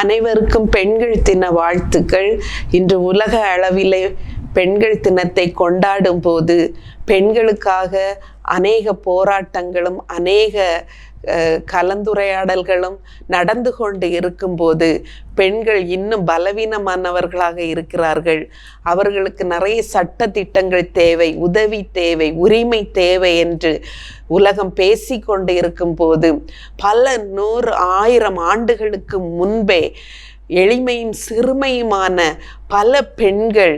அனைவருக்கும் பெண்கள் தின வாழ்த்துக்கள். இன்று உலக அளவிலே பெண்கள் தினத்தை கொண்டாடும் போது பெண்களுக்காக அநேக போராட்டங்களும் அநேக கலந்துரையாடல்களும் நடந்து கொண்டு இருக்கும்போது பெண்கள் இன்னும் பலவீனமானவர்களாக இருக்கிறார்கள். அவர்களுக்கு நிறைய சட்ட திட்டங்கள் தேவை, உதவி தேவை, உரிமை தேவை என்று உலகம் பேசி கொண்டு இருக்கும்போது பல 100,000 ஆண்டுகளுக்கு முன்பே எளிமையும் சிறுமையுமான பல பெண்கள்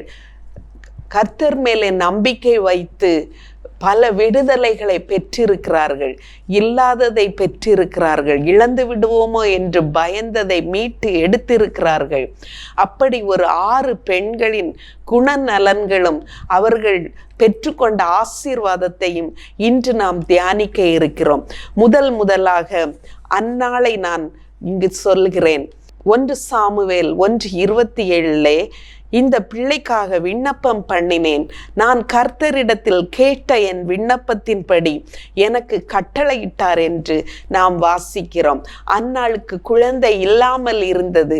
கர்த்தர் மேலே நம்பிக்கை வைத்து பல விடுதலைகளை பெற்றிருக்கிறார்கள், இல்லாததை பெற்றிருக்கிறார்கள், இழந்து விடுவோமோ என்று பயந்ததை மீட்டு எடுத்திருக்கிறார்கள். அப்படி ஒரு 6 பெண்களின் குணநலன்களும் அவர்கள் பெற்றுக்கொண்ட ஆசீர்வாதத்தையும் இன்று நாம் தியானிக்க இருக்கிறோம். முதலாக அன்னாளை நான் இங்கு சொல்கிறேன். 1 சாமுவேல் 1:27 இந்த பிள்ளைக்காக விண்ணப்பம் பண்ணினேன். நான் கர்த்தரிடத்தில் கேட்ட என் விண்ணப்பத்தின்படி எனக்கு கட்டளையிட்டார் என்று நாம் வாசிக்கிறோம். அன்னாளுக்கு குழந்தை இல்லாமல் இருந்தது.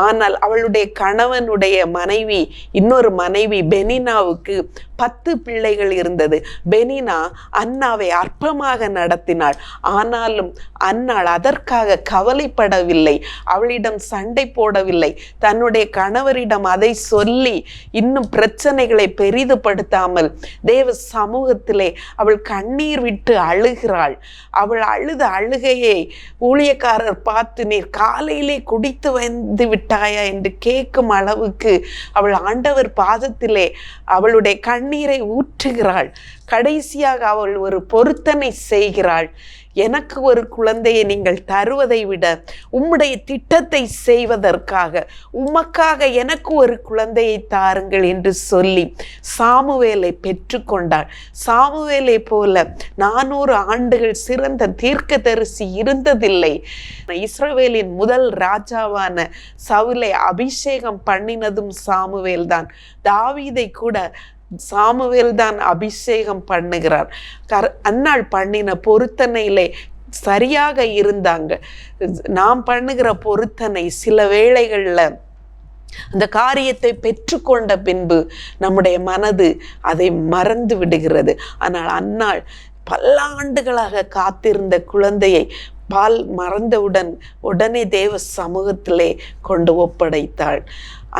ஆனால் அவளுடைய கணவனுடைய மனைவி, இன்னொரு மனைவி பெனினாவுக்கு 10 பிள்ளைகள் இருந்தது. பெனினா அன்னாவை அற்பமாக நடத்தினாள். ஆனாலும் அன்னாள் அதற்காக கவலைப்படவில்லை, அவளிடம் சண்டை போடவில்லை. தன்னுடைய கணவரிடம் அதை சொல்லி இன்னும் பிரச்சனைகளை பெரிதுபடுத்தாமல் தேவ சமூகத்திலே அவள் கண்ணீர் விட்டு அழுகிறாள். அவள் அழுத அழுகையை ஊழியக்காரர் பார்த்து, நீர் காலையிலே குடித்து வந்து விட்டாயா என்று கேட்கும் அளவுக்கு அவள் ஆண்டவர் பாதத்திலே அவளுடைய கண்ணீரை ஊற்றுகிறாள். கடைசியாக அவள் ஒரு பொருத்தனை செய்கிறாள். எனக்கு ஒரு குழந்தையை நீங்கள் தருவதை விட உம்முடைய திட்டத்தை செய்வதற்காக உமக்காக எனக்கு ஒரு குழந்தையை தாருங்கள் என்று சொல்லி சாமுவேலை பெற்றுக்கொண்டாள். சாமுவேலை போல 400 ஆண்டுகள் சிறந்த தீர்க்கதரிசி இருந்ததில்லை. இஸ்ரவேலின் முதல் ராஜாவான சவுலை அபிஷேகம் பண்ணினதும் சாமுவேல் தான். தாவீதை கூட சாமுவேல் தான் அபிஷேகம் பண்ணுகிறார். அன்னாள் பண்ணின பொருத்தனையிலே சரியாக இருந்தாங்க. நாம் பண்ணுகிற பொருத்தனை சில வேளைகளில் அந்த காரியத்தை பெற்றுக்கொண்ட பின்பு நம்முடைய மனது அதை மறந்து விடுகிறது. ஆனால் அன்னாள் பல்லாண்டுகளாக காத்திருந்த குழந்தையை பால் மறந்தவுடன் உடனே தேவ சமூகத்திலே கொண்டு ஒப்படைத்தாள்.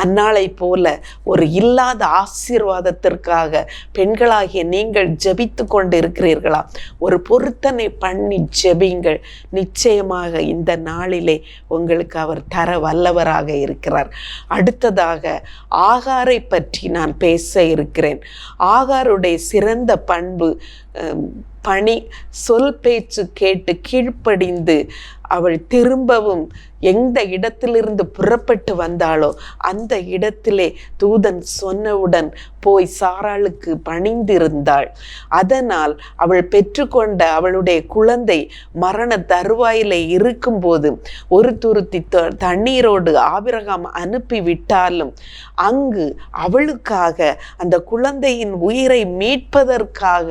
அன்னாளை போல ஒரு இல்லாத ஆசீர்வாதத்திற்காக பெண்களாகிய நீங்கள் ஜெபித்து கொண்டு இருக்கிறீர்களா? ஒரு பொருத்தனை பண்ணி ஜெபிங்கள். நிச்சயமாக இந்த நாளிலே உங்களுக்கு அவர் தர வல்லவராக இருக்கிறார். அடுத்ததாக ஆகாரை பற்றி நான் பேச இருக்கிறேன். ஆகாருடைய சிறந்த பண்பு பணி, சொல் பேச்சு கேட்டு கீழ்ப்படிந்து அவள் திரும்பவும் எந்த இடத்திலிருந்து புறப்பட்டு வந்தாளோ அந்த இடத்திலே தூதன் சொன்னவுடன் போய் சாராளுக்கு பணிந்திருந்தாள். அதனால் அவள் பெற்றுக்கொண்ட அவளுடைய குழந்தை மரண தருவாயிலே இருக்கும்போது ஒரு துருத்தி தண்ணீரோடு ஆபிரகாம் அனுப்பிவிட்டாலும் அங்கு அவளுக்காக அந்த குழந்தையின் உயிரை மீட்பதற்காக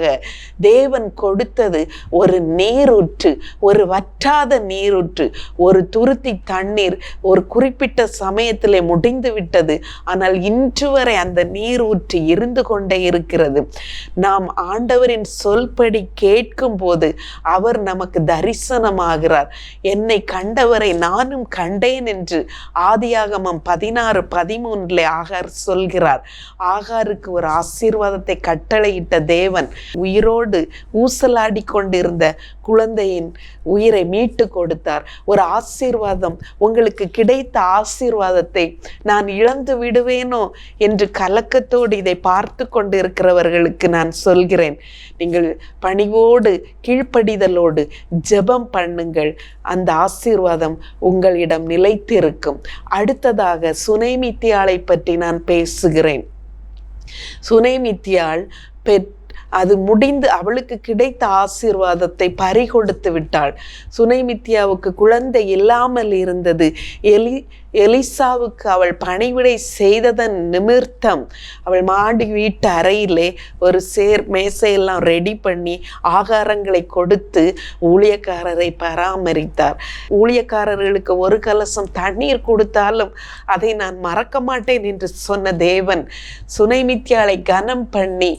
தேவன் கொடுத்தது ஒரு நீரூற்று, ஒரு வற்றாத நீரூற்று. ஒரு துருத்தி தண்ணீர் ஒரு குறிப்பிட்ட சமயத்திலே முடிந்து விட்டது. ஆனால் இன்று வரை அந்த நீரூற்று இருந்து கொண்டே இருக்கிறது. நாம் ஆண்டவரின் சொல்படி கேட்கும் போது அவர் நமக்கு தரிசனமாகிறார். என்னை கண்டவரை நானும் கண்டேன் என்று ஆதியாகமம் 16:13 ஆகார் சொல்கிறார். ஆகாருக்கு ஒரு ஆசீர்வாதத்தை கட்டளையிட்ட தேவன் உயிரோடு ஊசலாடி கொண்டிருந்த குழந்தையின் உயிரை மீட்டு கொடுத்தார். ஒரு ஆசீர்வாதம், உங்களுக்கு கிடைத்த ஆசீர்வாதத்தை நான் இழந்து விடுவேனோ என்று கலக்கத்தோடு இதை பார்த்து கொண்டு இருக்கிறவர்களுக்கு நான் சொல்கிறேன், நீங்கள் பணிவோடு கீழ்ப்படிதலோடு ஜெபம் பண்ணுங்கள். அந்த ஆசீர்வாதம் உங்களிடம் நிலைத்திருக்கும். அடுத்ததாக சுனேமித்தியாளை பற்றி நான் பேசுகிறேன். சுனேமித்தியாள் அது முடிந்து அவளுக்கு கிடைத்த ஆசீர்வாதத்தை பறிகொடுத்து விட்டாள். சுனேமித்தியாவுக்கு குழந்தை இல்லாமல் இருந்தது. எலிசாவுக்கு அவள் பணிவிடை செய்ததன் நிமித்தம் அவள் மாடி வீட்டு அறையிலே ஒரு மேசையெல்லாம் ரெடி பண்ணி ஆகாரங்களை கொடுத்து ஊழியக்காரரை பராமரித்தார். ஊழியக்காரர்களுக்கு ஒரு கலசம் தண்ணீர் கொடுத்தாலும் அதை நான் மறக்க மாட்டேன் என்று சொன்ன தேவன் சுனேமித்தியாளை கனம் பண்ணி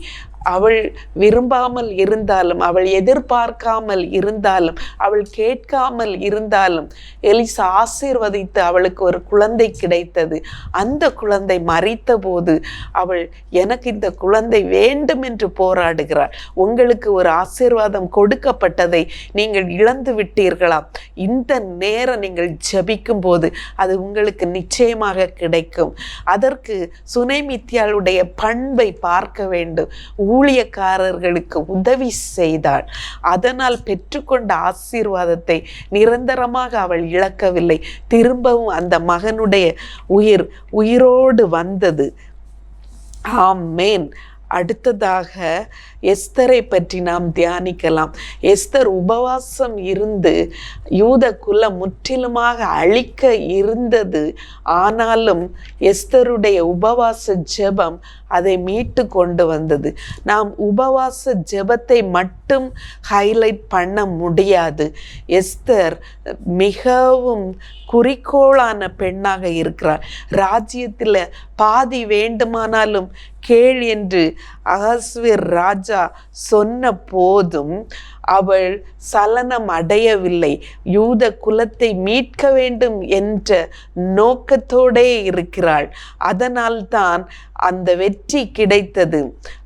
அவள் விரும்பாமல் இருந்தாலும், அவள் எதிர்பார்க்காமல் இருந்தாலும், அவள் கேட்காமல் இருந்தாலும் எலிசா ஆசீர்வதித்து அவளுக்கு ஒரு குழந்தை கிடைத்தது. அந்த குழந்தை மரித்த போது அவள் எனக்கு இந்த குழந்தை வேண்டும் என்று போராடுகிறாள். உங்களுக்கு ஒரு ஆசீர்வாதம் கொடுக்கப்பட்டதை நீங்கள் இழந்து விட்டீர்களா? இந்த நேரம் நீங்கள் ஜெபிக்கும் போது அது உங்களுக்கு நிச்சயமாக கிடைக்கும். அதற்கு சுனேமித்தியாளுடைய பண்பை பார்க்க வேண்டும். ஊழியக்காரர்களுக்கு உதவி செய்தாள். அதனால் பெற்றுக்கொண்ட ஆசீர்வாதத்தை நிரந்தரமாக அவள் இழக்கவில்லை. திரும்பவும் அந்த மகனுடைய உயிரோடு வந்தது. ஆமென். அடுத்ததாக எஸ்தரை பற்றி நாம் தியானிக்கலாம். எஸ்தர் உபவாசம் இருந்து யூத குலம் முற்றிலுமாக அழிக்க இருந்தது. ஆனாலும் எஸ்தருடைய உபவாச ஜெபம் அதை மீட்டு கொண்டு வந்தது. நாம் உபவாச ஜெபத்தை மட்டும் ஹைலைட் பண்ண முடியாது. எஸ்தர் மிகவும் குறிக்கோளான பெண்ணாக இருக்கிறார். ராஜ்யத்தில் பாதி வேண்டுமானாலும் கேள் என்று அகஸ்வேர் ராஜா சொன்ன போதும் அவள் சலனம் அடையவில்லை. யூத குலத்தை மீட்க வேண்டும் என்ற நோக்கத்தோடே இருக்கிறாள். அதனால்தான் அந்த வெற்றி கிடைத்தது.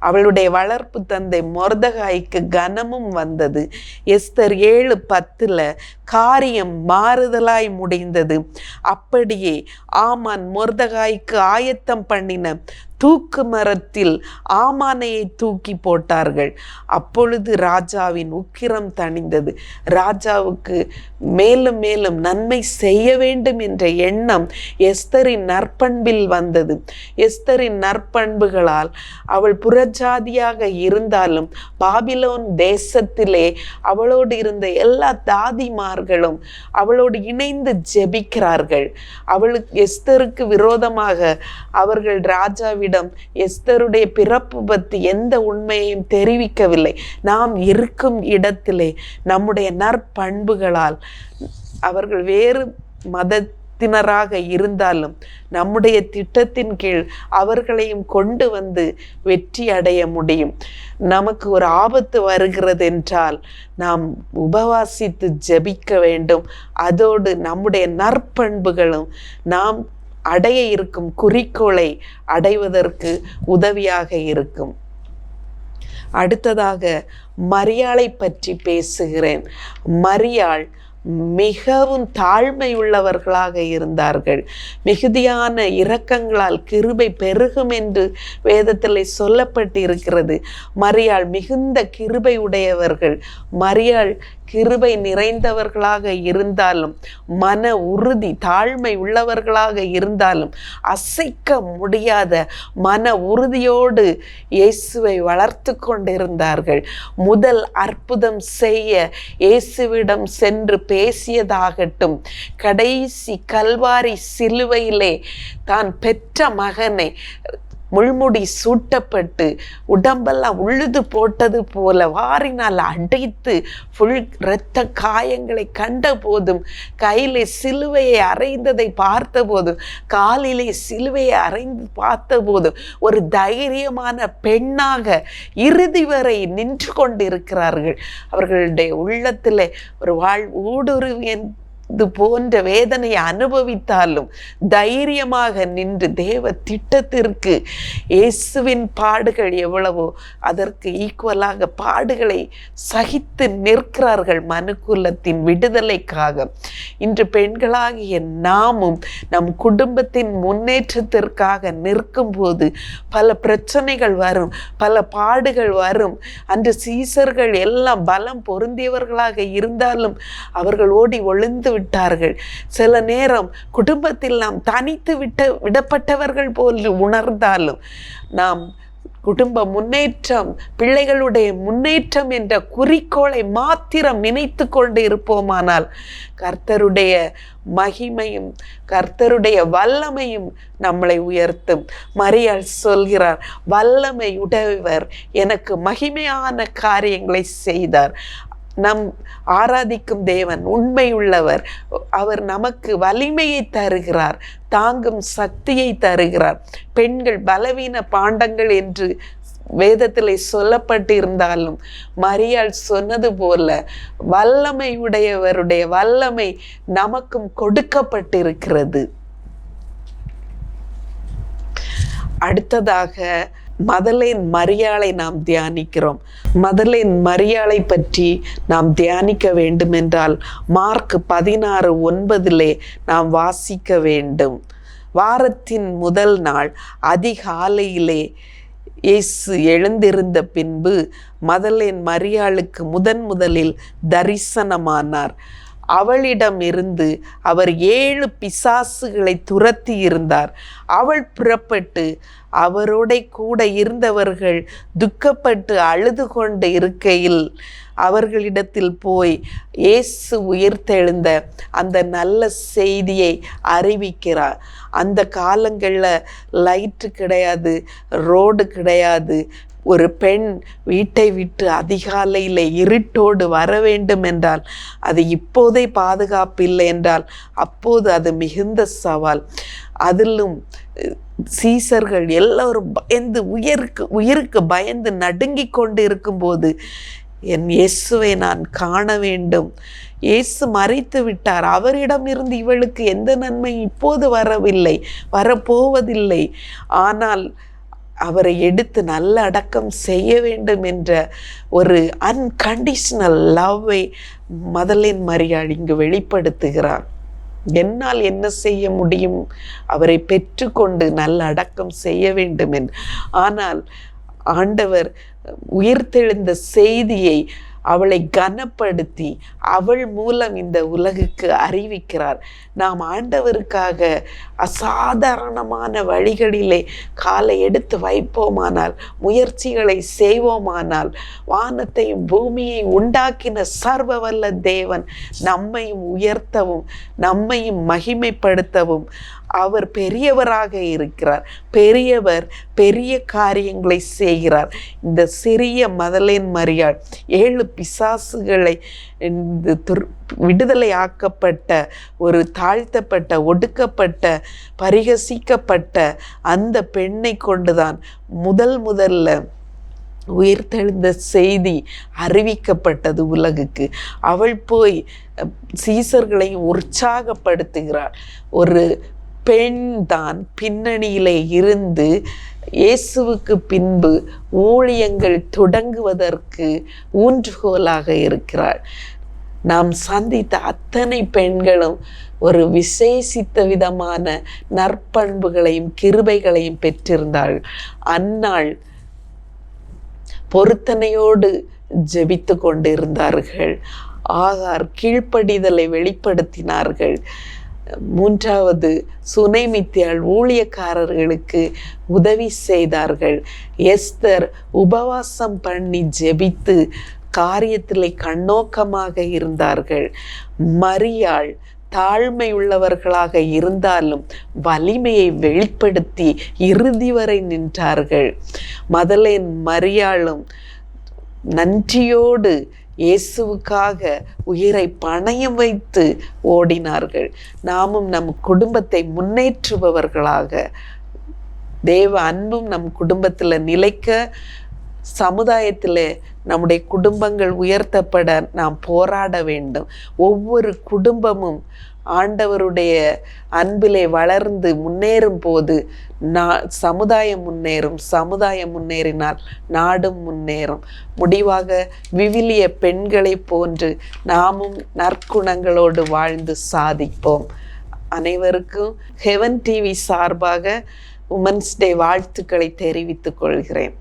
அவளுடைய வளர்ப்பு தந்தை மொர்தகாய்க்கு கனமும் வந்தது. எஸ்தர் 7:10 காரியம் மாறுதலாய் முடிந்தது. அப்படியே ஆமான் மொர்தகாய்க்கு ஆயத்தம் பண்ணின தூக்கு மரத்தில் ஆமானையை தூக்கி போட்டார்கள். அப்பொழுது ராஜாவின் உக்கிரம் தணிந்தது. ராஜாவுக்கு மேலும் மேலும் நன்மை செய்ய வேண்டும் என்ற எண்ணம் எஸ்தரின் நற்பண்பில் வந்தது. எஸ்தரின் நற்பண்புகளால் அவள் புறஜாதியாக இருந்தாலும் பாபிலோன் தேசத்திலே அவளோடு இருந்த எல்லா தாதிமார்களும் அவளோடு இணைந்து ஜெபிக்கிறார்கள். எஸ்தருக்கு விரோதமாக அவர்கள் ராஜாவிடம் எஸ்தருடைய பிறப்பு பற்றி எந்த உண்மையையும் தெரிவிக்கவில்லை. நாம் இருக்கும் இடத்திலே நம்முடைய நற்பண்புகளால் அவர்கள் வேறு மதத்தினராக இருந்தாலும் நம்முடைய திட்டத்தின் கீழ் அவர்களையும் கொண்டு வந்து வெற்றி அடைய முடியும். நமக்கு ஒரு ஆபத்து வருகிறது என்றால் நாம் உபவாசித்து ஜெபிக்க வேண்டும். அதோடு நம்முடைய நற்பண்புகளும் நாம் அடைய இருக்கும் குறிக்கோளை அடைவதற்கு உதவியாக இருக்கும். அடுத்ததாக மரியாளை பற்றி பேசுகிறேன். மரியாள் மிகவும் தாழ்மை உள்ளவர்களாக இருந்தார்கள். மிகுதியான இரக்கங்களால் கிருபை பெருகும் என்று வேதத்தில் சொல்லப்பட்டிருக்கிறது. மரியாள் மிகுந்த கிருபை உடையவர்கள். மரியாள் கிருபை நிறைந்தவர்களாக இருந்தாலும், மன உறுதி தாழ்மை உள்ளவர்களாக இருந்தாலும், அசைக்க முடியாத மன உறுதியோடு இயேசுவை வளர்த்து கொண்டிருந்தார்கள். முதல் அற்புதம் செய்ய இயேசுவிடம் சென்று பேசியதாகட்டும், கடைசி கல்வாரி சிலுவையிலே தான் பெற்ற மகனை முள்முடி சூட்டப்பட்டு உடம்பெல்லாம் உழுது போட்டது போல வாரினால் அடைத்து இரத்த காயங்களை கண்ட போதும், கையிலே சிலுவையை அறைந்ததை பார்த்த போதும், காலிலே சிலுவையை அறைந்து பார்த்த போதும் ஒரு தைரியமான பெண்ணாக இறுதி வரை நின்று கொண்டிருக்கிறார்கள். அவர்களுடைய உள்ளத்தில் ஒரு ஊடுருவி இது போன்ற வேதனையை அனுபவித்தாலும் தைரியமாக நின்று தேவ திட்டத்திற்கு இயேசுவின் பாடுகள் எவ்வளவோ அதற்கு ஈக்குவலாக பாடுகளை சகித்து நிற்கிறார்கள் மனுக்குலத்தின் விடுதலைக்காக. இன்று பெண்களாகிய நாமும் நம் குடும்பத்தின் முன்னேற்றத்திற்காக நிற்கும் போது பல பிரச்சனைகள் வரும், பல பாடுகள் வரும். அன்று சீசர்கள் எல்லாம் பலம் பொருந்தியவர்களாக இருந்தாலும் அவர்கள் ஓடி ஒளிந்து விட்டார்கள். சில நேரம் குடும்பத்தில் நாம் தனித்து விடப்பட்டவர்கள் போல் உணர்ந்தாலும் நாம் குடும்ப முன்னேற்றம், பிள்ளைகளுடைய முன்னேற்றம் என்ற குறிக்கோளை மாத்திரம் நினைத்து கொண்டு இருப்போமானால் கர்த்தருடைய மகிமையும் கர்த்தருடைய வல்லமையும் நம்மளை உயர்த்தும். மரியாள் சொல்கிறார், வல்லமை உடையவர் எனக்கு மகிமையான காரியங்களை செய்தார். நம் ஆராதிக்கும் தேவன் உண்மையுள்ளவர். அவர் நமக்கு வலிமையை தருகிறார், தாங்கும் சக்தியை தருகிறார். பெண்கள் பலவீன பாண்டங்கள் என்று வேதத்தில் சொல்லப்பட்டிருந்தாலும் மரியாள் சொன்னது போல வல்லமை உடையவருடைய வல்லமை நமக்கும் கொடுக்கப்பட்டிருக்கிறது. அடுத்ததாக மதலேன் மரியாளை நாம் தியானிக்கிறோம். மதலேன் மரியாளை பற்றி நாம் தியானிக்க வேண்டுமென்றால் மார்க் 16:9 நாம் வாசிக்க வேண்டும். வாரத்தின் முதல் நாள் அதிகாலையிலே இயேசு எழுந்திருந்த பின்பு மதலேன் மரியாளுக்கு முதலில் தரிசனமானார். அவளிடம் இருந்து அவர் 7 பிசாசுகளை துரத்தி இருந்தார். அவள் புறப்பட்டு அவரோட கூட இருந்தவர்கள் துக்கப்பட்டு அழுது கொண்டு இருக்கையில் அவர்களிடத்தில் போய் இயேசு உயிர்த்தெழுந்த அந்த நல்ல செய்தியை அறிவிக்கிறார். அந்த காலங்களில் லைட்டு கிடையாது, ரோடு கிடையாது. ஒரு பெண் வீட்டை விட்டு அதிகாலையில் இருட்டோடு வர வேண்டும் என்றால் அது இப்போதே பாதுகாப்பு இல்லை என்றால் அப்போது அது மிகுந்த சவால். அதிலும் சீசர்கள் எல்லோரும் பயந்து உயிருக்கு பயந்து நடுங்கி கொண்டு இருக்கும்போது என் இயேசுவை நான் காண வேண்டும், இயேசு மறைத்து விட்டார், அவரிடம் இருந்து இவளுக்கு எந்த நன்மை இப்போது வரவில்லை, வரப்போவதில்லை, ஆனால் அவரை எடுத்து நல்ல அடக்கம் செய்ய வேண்டும் என்ற ஒரு அன்கண்டிஷனல் லவ்வை மதலேன் மரியாள் இங்கு வெளிப்படுத்துகிறார். என்னால் என்ன செய்ய முடியும்? அவரை பெற்றுக்கொண்டு நல்ல அடக்கம் செய்ய வேண்டும் என்று. ஆனால் ஆண்டவர் உயிர்த்தெழுந்த செய்தியை அவளை கனப்படுத்தி அவள் மூலம் இந்த உலகுக்கு அறிவிக்கிறார். நாம் ஆண்டவருக்காக அசாதாரணமான வழிகளிலே காலை எடுத்து வைப்போமானால், முயற்சிகளை செய்வோமானால், வானத்தையும் பூமியை உண்டாக்கின சர்வ வல்ல தேவன் நம்மையும் உயர்த்தவும் நம்மையும் மகிமைப்படுத்தவும் அவர் பெரியவராக இருக்கிறார். பெரியவர் பெரிய காரியங்களை செய்கிறார். இந்த சிறிய மதலேன் மரியாள் 7 பிசாசுகளை விடுதலை ஆக்கப்பட்ட ஒரு தாழ்த்தப்பட்ட, ஒடுக்கப்பட்ட, பரிகசிக்கப்பட்ட அந்த பெண்ணை கொண்டுதான் முதல்ல உயிர்த்தெழுந்த செய்தி அறிவிக்கப்பட்டது உலகுக்கு. அவள் போய் சீசர்களை உற்சாகப்படுத்துகிறாள். ஒரு பெண் தான் பின்னணியிலே இருந்து இயேசுவுக்கு பின்பு ஊழியங்கள் தொடங்குவதற்கு ஊன்றுகோலாக இருக்கிறாள். நாம் சந்தித்த அத்தனை பெண்களும் ஒரு விசேஷித்த விதமான நற்பண்புகளையும் கிருபைகளையும் பெற்றிருந்தாள். அன்னாள் பொருத்தனையோடு ஜெபித்து கொண்டிருந்தார்கள். ஆகார் கீழ்ப்படிதலை வெளிப்படுத்தினார்கள். மூன்றாவது, சுனைமித்தியாள் ஊழியக்காரர்களுக்கு உதவி செய்தார்கள். எஸ்தர் உபவாசம் பண்ணி ஜெபித்து காரியத்திலே கண்ணோக்கமாக இருந்தார்கள். மரியாள் தாழ்மை உள்ளவர்களாக இருந்தாலும் வலிமையை வெளிப்படுத்தி இறுதி வரை நின்றார்கள். மதலேன் மரியாளும் நன்றியோடு இயேசுவுக்காக உயிரை பணயம் வைத்து ஓடினார்கள். நாமும் நம் குடும்பத்தை முன்னேற்றுபவர்களாக, தேவ அன்பும் நம் குடும்பத்தில் நிலைக்க, சமுதாயத்தில் நம்முடைய குடும்பங்கள் உயர்த்தப்பட நாம் போராட வேண்டும். ஒவ்வொரு குடும்பமும் ஆண்டவருடைய அன்பிலே வளர்ந்து முன்னேறும் போது சமுதாயம் முன்னேறும். சமுதாயம் முன்னேறினால் நாடும் முன்னேறும். முடிவாக விவிலிய பெண்களை போன்று நாமும் நற்குணங்களோடு வாழ்ந்து சாதிப்போம். அனைவருக்கும் ஹெவன் டிவி சார்பாக உமன்ஸ் டே வாழ்த்துக்களை தெரிவித்துக் கொள்கிறேன்.